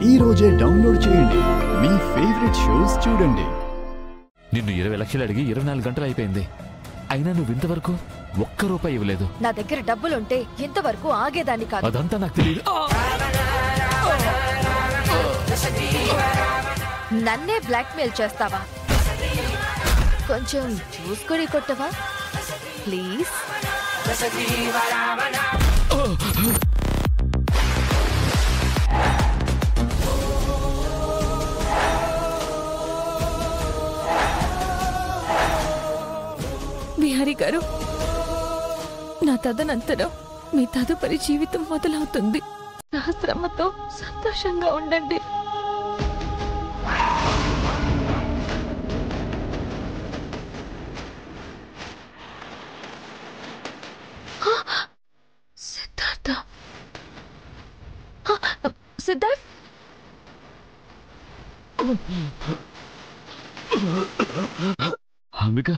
ఈ రోజే డౌన్లోడ్ చేయండి, మీ ఫేవరెట్ షోస్ చూడండి. నిన్ను 20 లక్షలు అడిగి 24 గంటలు అయిపోయింది. అయినా నువ్వు ఇంతవరకు ఒక్క రూపాయి ఇవ్వలేదు. నా దగ్గర డబ్బులుంటే ఇంతవరకు ఆగేదాన్ని కాదు. అదంతా నాకు తెలియదు. నన్నే బ్లాక్మెయిల్ చేస్తావా? కొంచెం చూసుకొని కొట్టవా ప్లీజ్? బిహారీ గారు, నా తదనంతరం మీ తదుపరి జీవితం మొదలవుతుంది. సహస్రమ్మతో సంతోషంగా ఉండండి. సిద్ధార్థ, సిద్ధార్థ్, అంబిక,